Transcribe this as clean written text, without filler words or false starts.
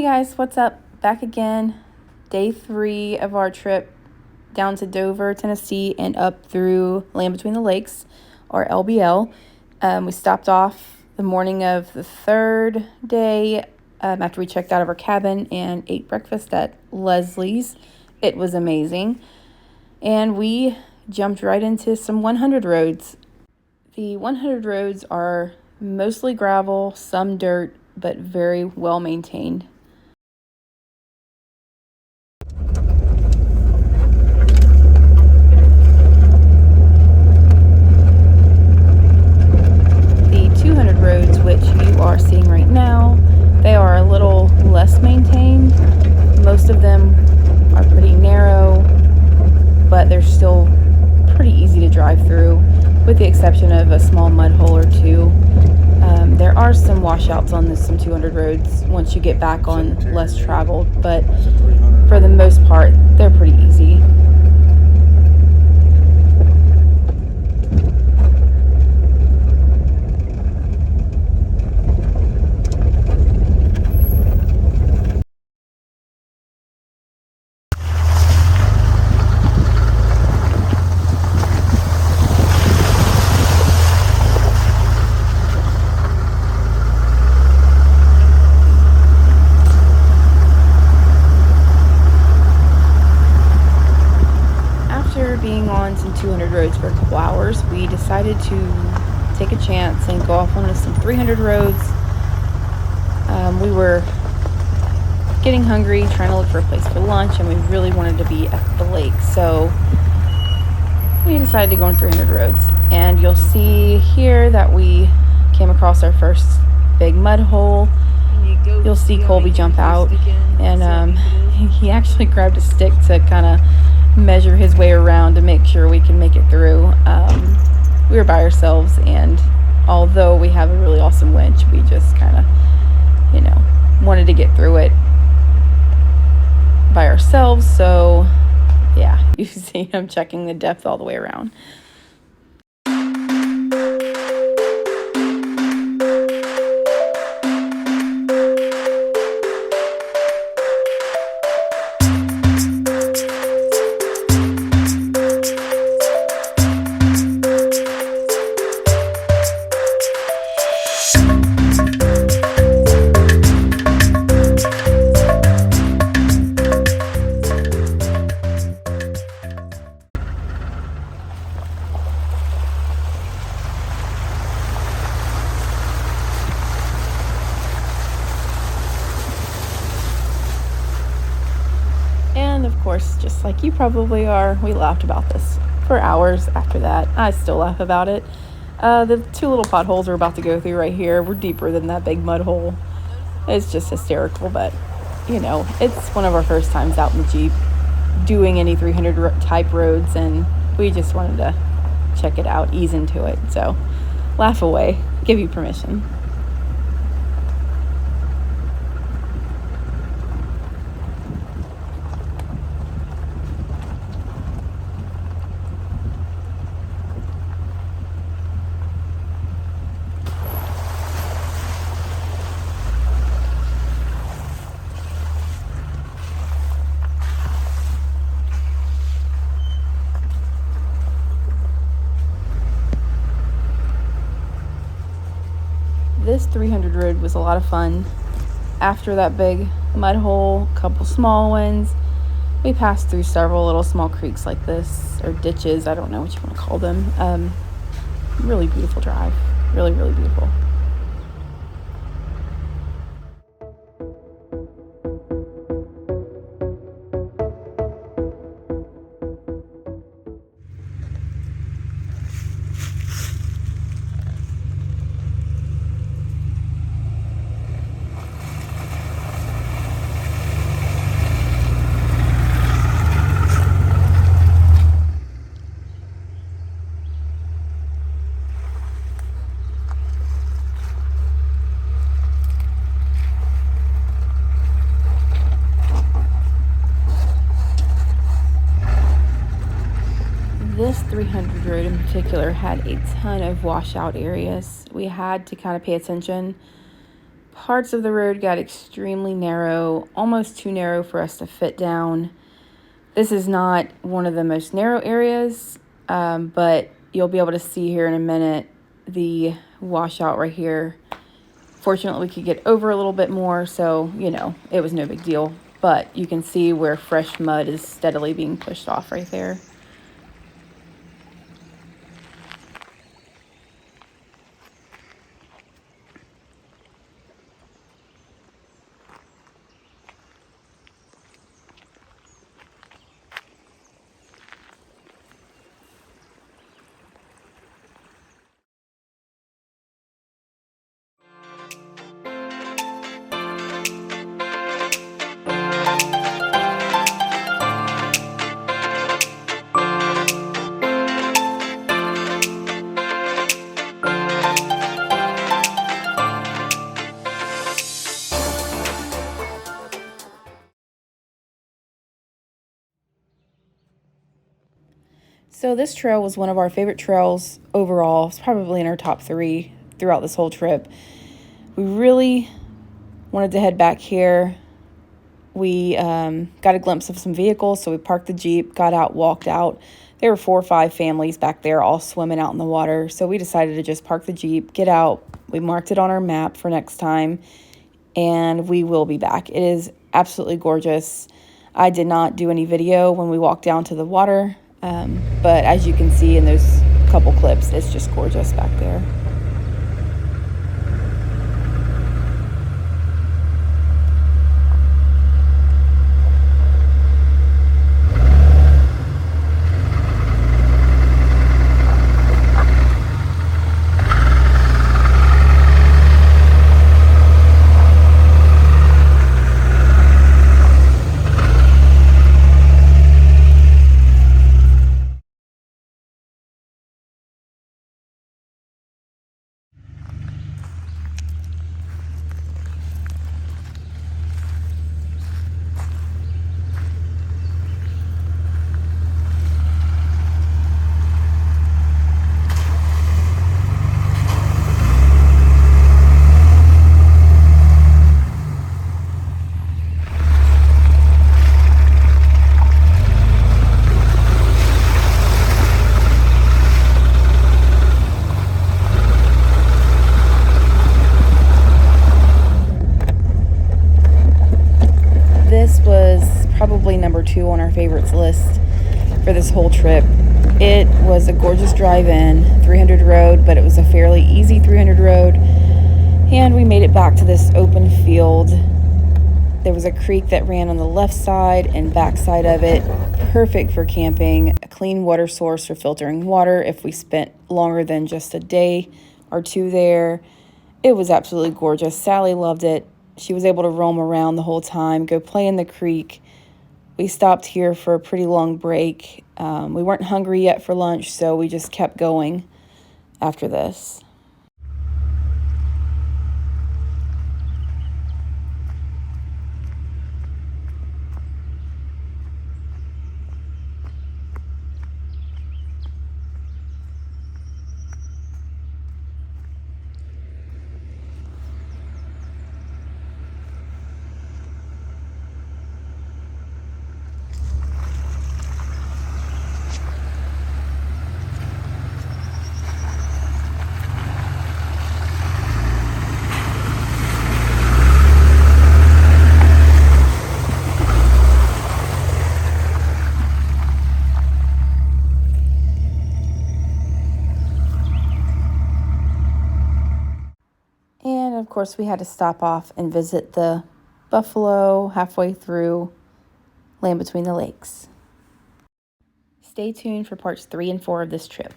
Hey guys, what's up? Back again. Day 3 of our trip down to Dover, Tennessee, and up through Land Between the Lakes, or LBL. We stopped off the morning of the third day after we checked out of our cabin and ate breakfast at Leslie's. It was amazing. And we jumped right into some 100 roads. The 100 roads are mostly gravel, some dirt, but very well maintained. The 200 roads, which you are seeing right now, they are a little less maintained. Most of them are pretty narrow, but they're still pretty easy to drive through, with the exception of a small mud hole or two. There are some washouts on some 200 roads once you get back on less traveled, but for the most part, they're pretty easy. Being on some 200 roads for a couple hours, we decided to take a chance and go off onto some 300 roads. We were getting hungry, trying to look for a place for lunch, and we really wanted to be at the lake, so we decided to go on 300 roads. And you'll see here that we came across our first big mud hole. You'll see Colby jump out, and he actually grabbed a stick to kind of measure his way around to make sure we can make it through. We were by ourselves, and although we have a really awesome winch, we just kind of, wanted to get through it by ourselves. So yeah, you see him checking the depth all the way around. And of course, just like you probably are, we laughed about this for hours after that. I still laugh about it. The two little potholes we're about to go through right here were deeper than that big mud hole. It's just hysterical, but it's one of our first times out in the Jeep doing any 300 type roads, and we just wanted to check it out, ease into it. So laugh away, give you permission. This 300 road was a lot of fun. After that big mud hole, a couple small ones, we passed through several little small creeks like this, or ditches, I don't know what you want to call them. Really beautiful drive, really, really beautiful. This 300 road in particular had a ton of washout areas. We had to kind of pay attention Parts of the road got extremely narrow, almost too narrow for us to fit down. This is not one of the most narrow areas, but you'll be able to see here in a minute the washout right here. Fortunately, we could get over a little bit more, so, it was no big deal. But you can see where fresh mud is steadily being pushed off right there. So this trail was one of our favorite trails overall. It's probably in our top 3 throughout this whole trip. We really wanted to head back here. We got a glimpse of some vehicles, so we parked the Jeep, got out, walked out. There were 4 or 5 families back there all swimming out in the water, so we decided to just park the Jeep, get out. We marked it on our map for next time, and we will be back. It is absolutely gorgeous. I did not do any video when we walked down to the water, but as you can see in those couple clips, it's just gorgeous back there. This was probably number 2 on our favorites list for this whole trip. It was a gorgeous drive-in, 300 road, but it was a fairly easy 300 road. And we made it back to this open field. There was a creek that ran on the left side and back side of it. Perfect for camping, a clean water source for filtering water if we spent longer than just a day or 2 there. It was absolutely gorgeous. Sally loved it. She was able to roam around the whole time, go play in the creek. We stopped here for a pretty long break. We weren't hungry yet for lunch, so we just kept going after this. And of course, we had to stop off and visit the buffalo halfway through Land Between the Lakes. Stay tuned for parts 3 and 4 of this trip.